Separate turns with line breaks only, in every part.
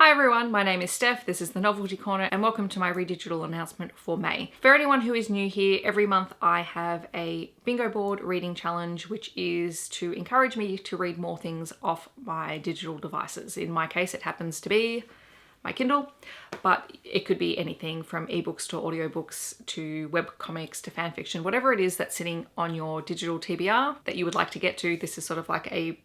Hi everyone, my name is Steph, this is the Novelty Corner, and welcome to my ReadDigital announcement for May. For anyone who is new here, every month I have a bingo board reading challenge, which is to encourage me to read more things off my digital devices. In my case, it happens to be my Kindle, but it could be anything from ebooks to audiobooks to webcomics to fanfiction, whatever it is that's sitting on your digital TBR that you would like to get to. This is sort of like a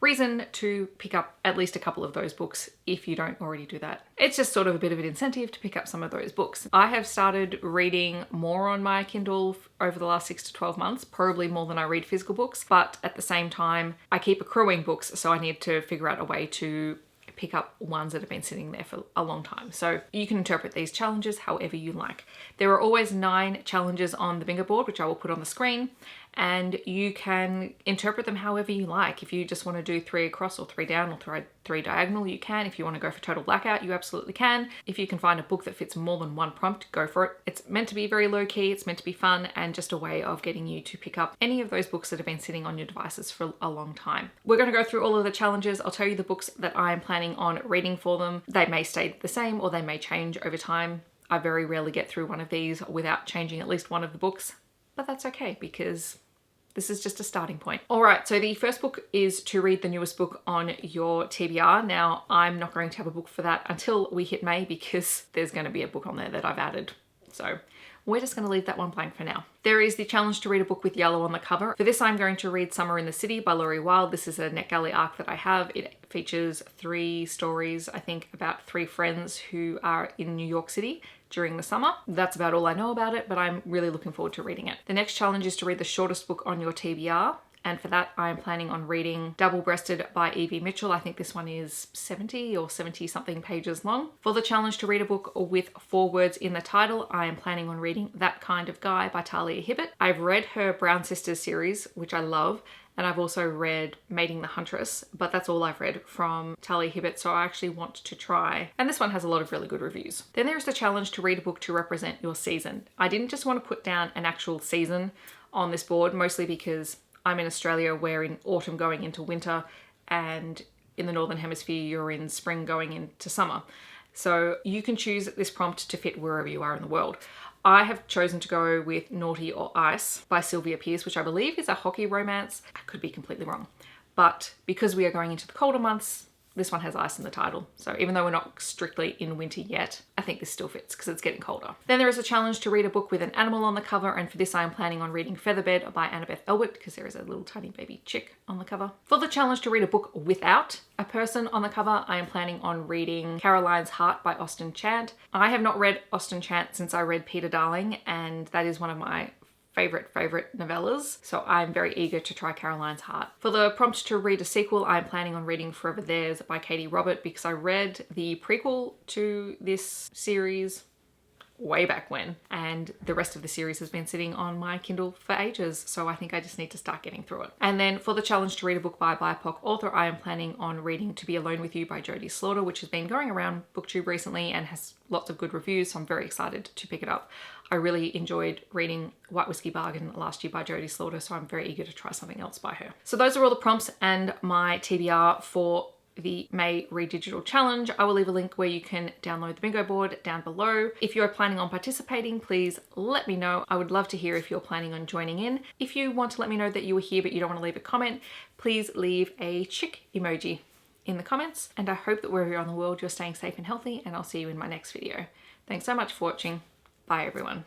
reason to pick up at least a couple of those books if you don't already do that. It's just sort of a bit of an incentive to pick up some of those books. I have started reading more on my Kindle over the last 6 to 12 months, probably more than I read physical books, but at the same time, I keep accruing books, so I need to figure out a way to pick up ones that have been sitting there for a long time. So you can interpret these challenges however you like. There are always 9 challenges on the bingo board, which I will put on the screen, and you can interpret them however you like. If you just want to do 3 across or 3 down or 3 diagonal, you can. If you want to go for total blackout, you absolutely can. If you can find a book that fits more than one prompt, go for it. It's meant to be very low key, it's meant to be fun, and just a way of getting you to pick up any of those books that have been sitting on your devices for a long time. We're going to go through all of the challenges. I'll tell you the books that I am planning on reading for them. They may stay the same or they may change over time. I very rarely get through one of these without changing at least one of the books, but that's okay because this is just a starting point. All right, so the first book is to read the newest book on your TBR. Now, I'm not going to have a book for that until we hit May because there's going to be a book on there that I've added. So we're just going to leave that one blank for now. There is the challenge to read a book with yellow on the cover. For this, I'm going to read Summer in the City by Laurie Wilde. This is a NetGalley arc that I have. It features 3 stories, I think, about 3 friends who are in New York City during the summer. That's about all I know about it, but I'm really looking forward to reading it. The next challenge is to read the shortest book on your TBR. And for that, I'm planning on reading Double Breasted by Evie Mitchell. I think this one is 70 or 70 something pages long. For the challenge to read a book with 4 words in the title, I am planning on reading That Kind of Guy by Talia Hibbert. I've read her Brown Sisters series, which I love, and I've also read Mating the Huntress, but that's all I've read from Talia Hibbert, so I actually want to try. And this one has a lot of really good reviews. Then there's the challenge to read a book to represent your season. I didn't just want to put down an actual season on this board, mostly because I'm in Australia, we're in autumn going into winter, and in the Northern Hemisphere, you're in spring going into summer. So you can choose this prompt to fit wherever you are in the world. I have chosen to go with Naughty or Ice by Sylvia Pearce, which I believe is a hockey romance. I could be completely wrong. But because we are going into the colder months, this one has ice in the title. So even though we're not strictly in winter yet, I think this still fits because it's getting colder. Then there is a challenge to read a book with an animal on the cover, and for this I am planning on reading Featherbed by Annabeth Elwood because there is a little tiny baby chick on the cover. For the challenge to read a book without a person on the cover, I am planning on reading Caroline's Heart by Austen Chant. I have not read Austen Chant since I read Peter Darling, and that is one of my favorite novellas, so I'm very eager to try Caroline's Heart. For the prompt to read a sequel, I'm planning on reading Forever Theirs by Katie Robert because I read the prequel to this series way back when, and the rest of the series has been sitting on my Kindle for ages, so I think I just need to start getting through it. And then for the challenge to read a book by a BIPOC author, I am planning on reading To Be Alone With You by Jodie Slaughter, which has been going around BookTube recently and has lots of good reviews, so I'm very excited to pick it up. I really enjoyed reading White Whiskey Bargain last year by Jodie Slaughter, so I'm very eager to try something else by her. So those are all the prompts and my TBR for the May ReadDigital Challenge. I will leave a link where you can download the bingo board down below. If you're planning on participating, please let me know. I would love to hear if you're planning on joining in. If you want to let me know that you were here but you don't want to leave a comment, please leave a chick emoji in the comments. And I hope that wherever you're in the world, you're staying safe and healthy, and I'll see you in my next video. Thanks so much for watching. Bye everyone.